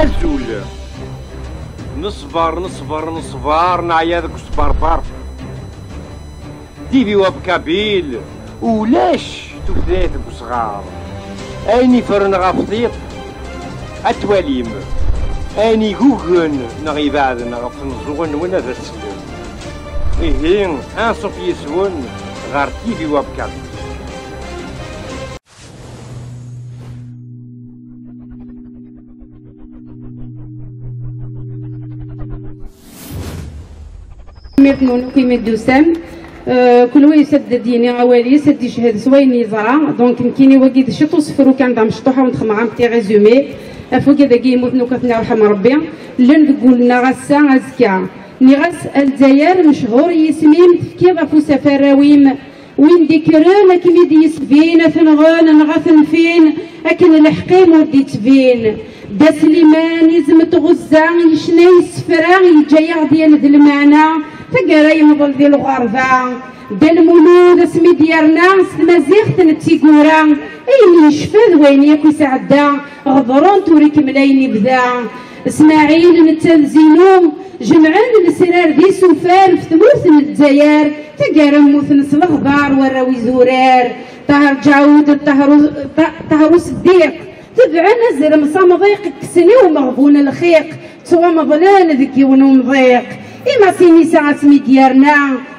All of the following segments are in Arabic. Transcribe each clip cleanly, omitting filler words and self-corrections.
أزول نصبر نعيا ذاك السبربر ديفي وبكابيل ولاش تفدات بصغار اني فرن غفطيط اتواليم اني جوجن نغي بعد نغف نزغن ولا ذا السلم إيه أنصف يسون غار تيفي وبكابيل. كيما دوسام كل واحد يسدد ديني عوالي يسد يشهد سوين يزرع دونك يمكن يوقيد شتو صفرو كان دام مشطوحه ونتخمع بتي ريزومي افوق هذا كي يموت نوكفنا رحم ربي لن نقول غسا ازكا نغس الجزائر مشهور يسميم تفكي غفو سفراويم وين ديكران كيما دي يسبين ثنغان نغاثن فين اكن الحقيم ودي تبين دا سليمان يزمت غزة يشني السفرا يجايع ديال ذا المعنى تقرا ينضل ديال الغرفة دا المولود اسمي ديالنا المزيغ تنتيكورا اين يشفى وين ياكو سعدا غضرون توريك ملاين يبدا اسماعيل نتلزينو جمعان السرار دي سفار في ثموث الجزائر تقرا موثن الغبار وراوي زورار طهر جاود طهر صديق تبعنا زر مصامضيق كسني ومغبون الخيق سوا مظلان ذكي ونمضيق إما سيني ساعة سمي ديارنا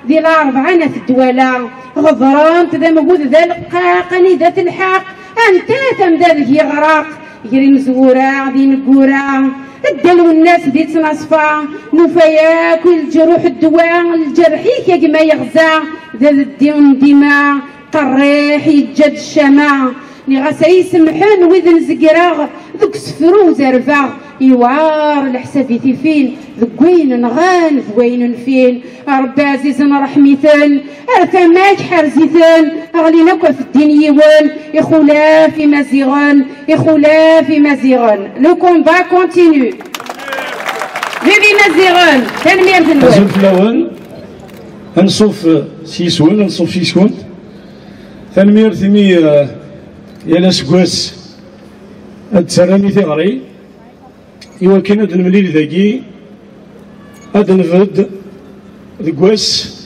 دي الأربعة في الدوالة غضران تذا موجود ذا القاقني ذات الحق أنت تمدا ذي غراق يري مزورة دي نقورة الدلو الناس دي تنصفى نفايا كل جروح الدواء الجرحي كما يغزى ذا الدين دماء طريح يجد الشماء غاسا يسمحن وذن زقراغ ذوك سفرو زرفا يوار الحسابيتي فين ذوك وين نغان وين فين ربي عزيز رحميثن ارفماك حرزيثن اغلينا في الدين يوان يخولا في مزيغن يخولا في مزيغن لو كومبا كونتينيو فيفي مزيغن تنمير النوال الأول نصوف سيسون نصوف سيسكون تنمير ثمي يالا سكواس هاد تسراني ثغري إوا كان هاد المليل ذاكي هاد نفد ذكواس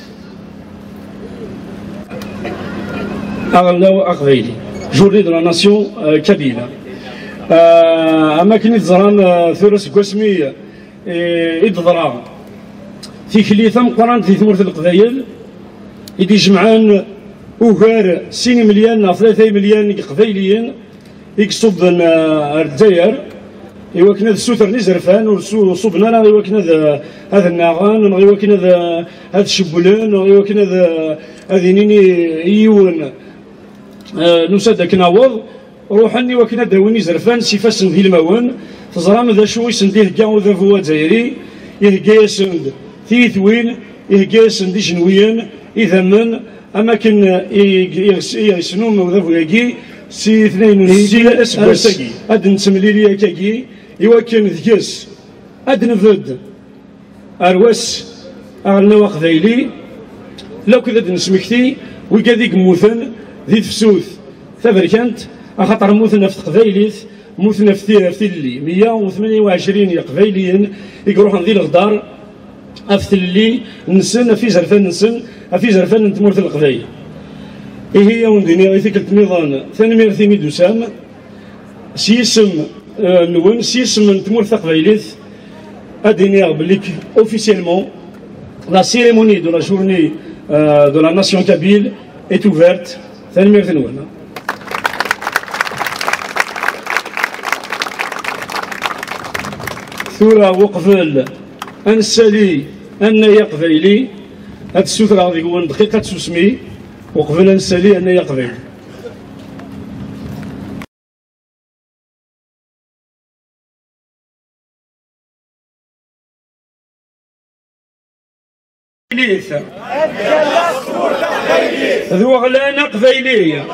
أغلاو أقبيلي جورني دو لا ناسيون كابيلا أما كني تزران ثورة سكواس مي إدضرا في كليثة مقران في ثمورة القبايل إدي جمعان وغير 6 مليون 3 مليون قبايليين يكسب الجزائر إوا كنا السوتر نزرفان وصوبنا إوا كنا هذا الناغان إوا كنا هذا الشبولان إوا كنا هذه نيني يون نساد كناوض روحني وكنا داوني زرفان سيفاس ندي الموان تزرام ذا شو يسنديه كاع وذا فوا جزائري يهكا سند ثيثوين يهكا سند جنويا إذا من أماكن يسنون وذا فواكي سي 2 أسبوع هاد نسملي ليا كاكي إوا كان ذكاس هاد نفد أرواس أغلنا وقذايلي لو كذا نسمكتي وكذيك موثن ذي تفسوث ثبركانت أخاطر موثنا في قذايليث موثنا في ثلي 128 قبايليين يروحون ذي الغدار أفتلي نسن في زرفان نسن في زرفان نتمورث القذايل إيه هي ونديني غير ثيك النظام ثاني ميرثيني دوسام سيسم نون سيسم نتمورث قبايليث أديني بليك أوفيسيلمون لا سيريموني دو لا جورني دو لا ناسيون كابيل est ouverte ثاني ميرثي نون ثورة وقفل أنسالي أنايا قبايلي هاد السوترة غادي يكون دقيقة تسوسمي وقبل أنسالي أنايا قبايلي ذو غلانا قبايلية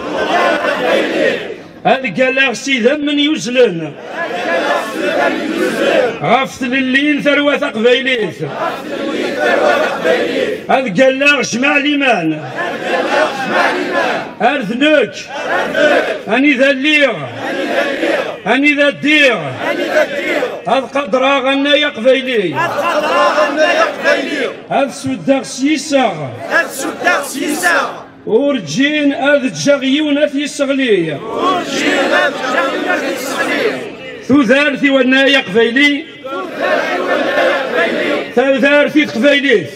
هاد قالا سيدا من يزلن غفت لليل ثروة قبايليت هاد قالا جمع ليمان أرثنك أني ذا الليغ أني ذا الديغ هاد قدرا غنا يا قبايلي هاد سوداغ سيسا ورجين هاد تجاغيونا في الصغلية ثوثارثي ونا يا قبايلي ثوثارثي قبايلي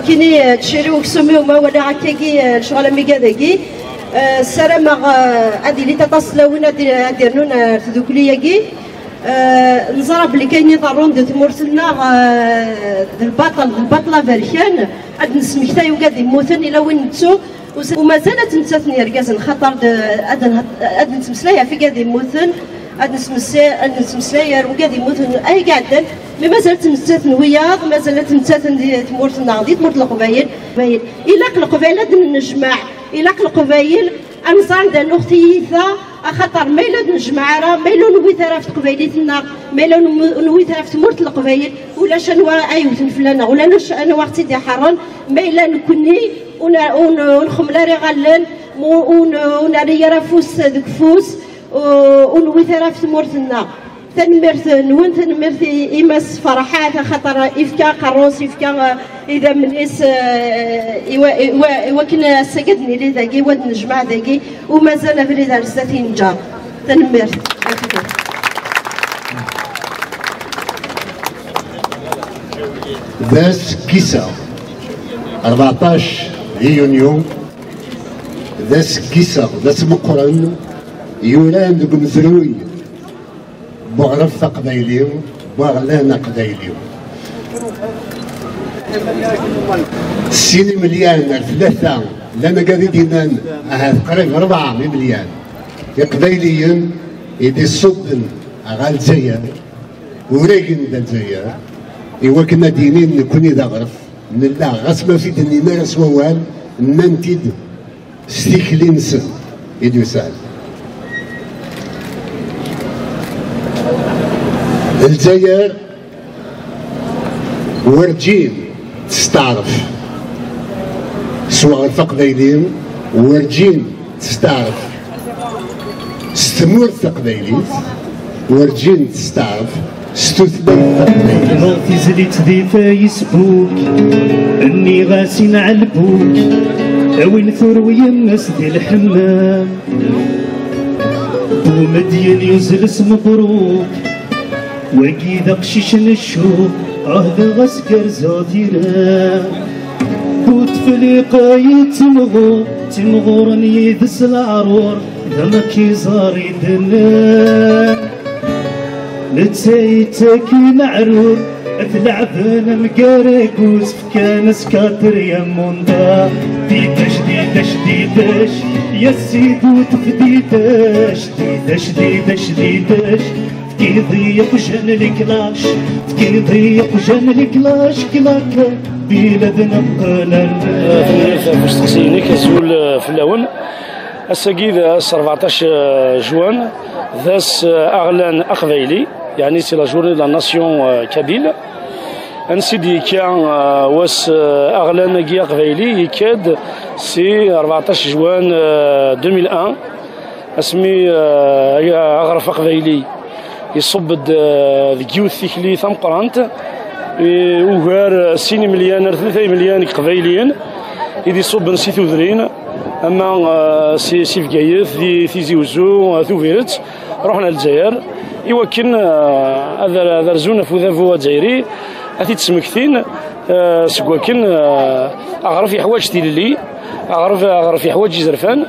كيني تشيري وكسومي وما ولا عكاكي الشغل ميكا داكي السلام هادي اللي تتصلونا ديرنون تذوكلياكي نزرب بلي كاينين ضرون دو تمورتنا البطله بركان عاد نسمكتاي وقاد يموتن الى وين نتسو ومازالت نتاتني ركازن خاطر عاد نتمسلايا في قاد يموتن عاد نتمسلايا وقاد يموتن اي قاعدن مي مازالت نتاتن وياض مازالت نتاتن تمورتنا غادي تمورت القبايل الا القبايل عاد نجمع الا القبايل انصان دان اختيثا خاطر ما الا نجمع راه ما الا نوي ثرافت قبايلتنا ما الا نوي ثرافت مورت القبايل ولا شنو ايوت فلانه ولا انا وقتي دي حران ما الا نكوني ونخملا ري غلن وناري رافوس ذوك فوس ونوي ثرافت مورتنا تنمرت نون تنمرت إماس فرحات خاطر إفكا قروس إفكا إذا من إس وكنا سجدني لي ذاكي ود نجمع ذاكي ومازال في ذا الساتين جار تنمرت ذاس كيسا 14 يونيو ذاس كيسا ذاس مقرن يولان دوك مزروي بغرف قبايليو بغلانا قبايليو 6 مليون 3 لما قاعدين دينان قريب 4 مليون قبايليين يدي صدن غا الجزائر وراقن دا الجزائر إوا كنا دينين نكوني دا غرف نلا غاسما في دنينا راس ووال نانتيد ستيكلين سن يدو سال الجزائر ورجين تستعرف سواء القبايليين ورجين تستعرف ستمور قبايليت ورجين تستعرف غاثي زليت ذي فيسبوك اني غاسي نعلبوك اوين ثروي الناس ذي الحمام ومدين يزلس مبروك وكيدا قشيش نشوف ذا غسكر زوتينا بوت فليقا تمغور يدس العرور ذا ما كيزار يدنا نتسيتكي معرور تلعبنا مقارقوس فكان سكاتر يا موندا ديداش يا سيدو تفديداش ديداش تكيضيق جن الكلاش كلاكا بلادنا بقلال فاش تقسيني كنزول في اللون الساكيد 14 جوان ذاس اغلان اقبايلي يعني سي لا جورني دو لا ناسيون كابيل انسيدي كان واس اغلان كي اقبايلي يكاد سي 14 جوان 2001 اسمي اغرف اقبايلي يصب ذكيو الثيكلي ثم قرانت وغار 6 مليون 3 مليون قبايليين يدي صب نسيتو ذرين اما سي في كايث في زيوزو ثوفيرت رحنا للجزائر يوكن هذا رزونا فوذافو جزائري اثي تسمكتين سكواكن اعرف حوايج تيلي اعرف حوايج زرفان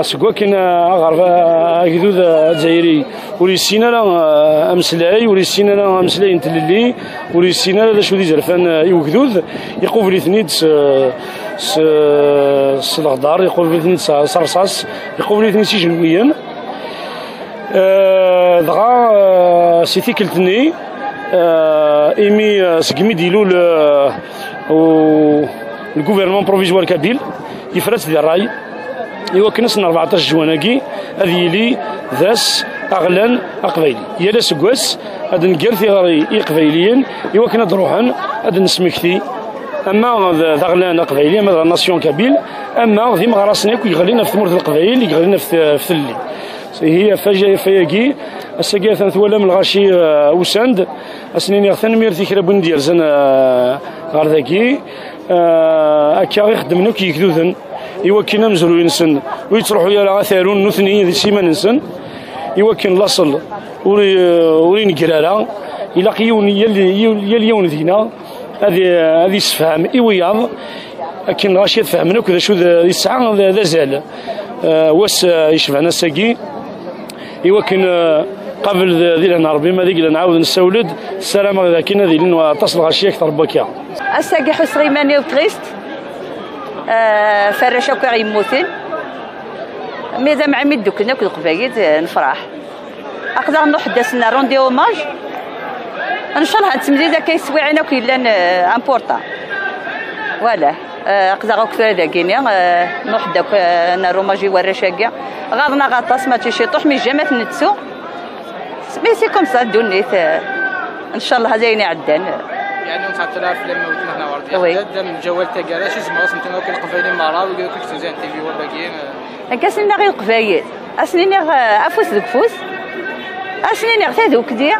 سكواكن اعرف اكذوذ جزائري وريسينا لا امسلاي وريسينا لا امسلاي نتللي وريسينا لا شو دي زرفان يوكذوذ يقوف لي ثنيد الغدار يقوف لي ثنيد صرصاص يقوف لي ثنيد سجنويا دغا سيتي كلتني ايمي سكمي ديلو الغوفرنمون بروفيزوار كابيل يفرس ديال الراي ايوا كنسنا 14 جواناكي هذه لي ذاس اغلان اقبايلي يا سكواس هاد نكر ثيغري قبايليين ايوا كنا نروحن هاد نسمكتي اما ذا اغلان اقبايلي اما ناسيون كابيل اما ذي مغراسنا يغلينا في ثمرة القبايل يغلينا في ثلي هي فياكي الساكي ثولا من الغاشي وساند اسنيني ثنمير ذكرى بندير زن غير ذاكي هكا يخدمنا كي يكذوذن يوكلنا مزروين سن ويتروحوا يا ثارون نثني ذي سيمان نسن يوكل لاصل ورين كرارا الى قيون يليون ذينا هذه السفهام ايوياض لكن غاشي يفهمنا كذا شو ذا يسعى ذا زال واس يشبعنا الساكي يوكن قبل ذي نهار ما ذيك نعاود نسولد السلامه لكن هذه لانه تصل غاشي اكثر بكا الساكي حسريماني وتغيست فرشا كاع يموتين ماذا مع ميدو كنا كل قبايل نفرح اقدر نروح داسنا روندي اوماج ان شاء الله التمديده كيسوي عينا كيلان امبورطا ولا اقدر اكثر داكينيا نروح داك انا روماجي ورشا كاع غادنا غطاس ما تيشيطوح مي جامات نتسو مي سي كوم سا دونيت ان شاء الله زين عدان يعني نتاع التلاف لما ولدنا هنا وردي من جوال تاكالا شي زعما اصلا نتوما كالقبايلين مارا وكذا كنت زين تي في وباقيين كاسنين غير القبايل اسنين افوس دوكفوس اسنين غير دوك ديا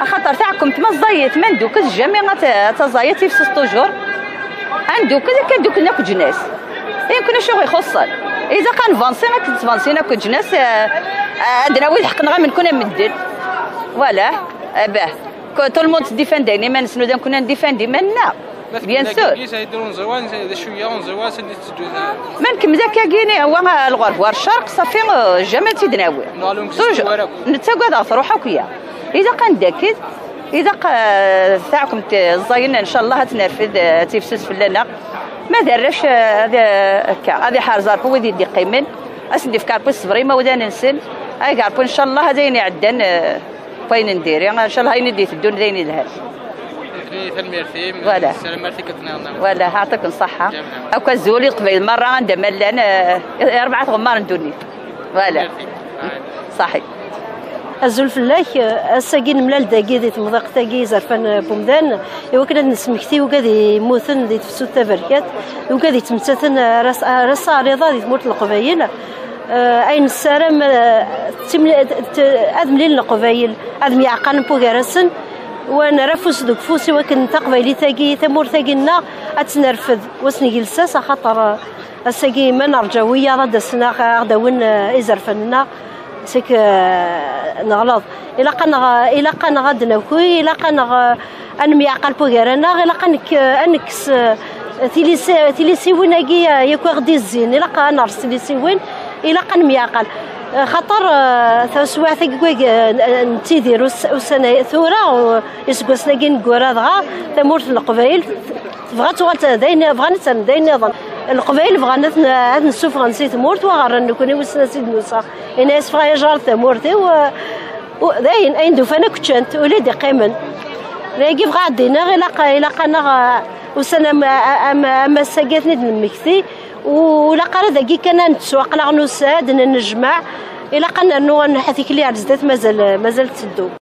خاطر تاعكم تمزايت من دوك الجميع تزايت في 6 شهور عندو كذا كدوك ناك جناس يمكن شو يخصل اذا كان فانسينا كنت فانسينا كجناس عندنا وين حقنا غير من كنا مدن ولا باه تو الموند ديفانديني ما نسنو دام كنا نديفاندي مالنا بيان سور يديرون زوان شويه زوان سدي ممكن ذاك هو الغرب والشرق صافي جامع تيدناوي نتاكد روحك وياه اذا كان داكد اذا تاعكم الزاين ان شاء الله تنرفد تيفسس في لنا ما دارش هذا حارزار هو دي قيمن اسندي في كاربو الصبري ما ودان نسن اي كاربو ان شاء الله هذين عدن فين ندير ان شاء الله هاي نديت الدون زين لها ولا ولا يعطيكم الصحة أو كزولي قبيل مرة عندها ملان 4 غمار ندوني ولا صحيح الزول فلاك الساقين ملال داكي ديت مضاق تاكي زرفان بومدان وكنا نسمكتي وكادي موثن ديت فسو التبركات وكادي تمتثن راس عريضة ديت مورت القبايل أين السلام أدملين القبايل أدم يعقان بوغارسن وانا رفوس دوك فوسي وكن تقبيلي تاكي ثمور تاكينا اتنرفد وسني جلساس خاطر الساقي ما نرجاويه رد السنا غداون ازرفنا سيك نغلط الا قنا غدنا كوي الا قنا انمي عقل بوغيرنا الا قنك انكس تيليسي ويناكي ياكو غدي الزين الا قنا نرسلي وين الا قنمي عقل خاطر سواء ثقوق نتيدير وسنة ثورة يسقسنا كين كورا دغا تمورت القبائل بغات داين بغات داين نظن القبائل بغانا نسوف غنسي تمورت وغرا نكون وسنا سيد موسى انا اسفا يجار تمورتي وداين اين دوفانا كنت وليدي قيمن راكي بغا عدينا الا قنا وسنا اما ساقاتني نمكثي ولا قال ذاكي كان نتسوق لا غنوساد نجمع الا قلنا انه حثيك لي عزات مازال تسدو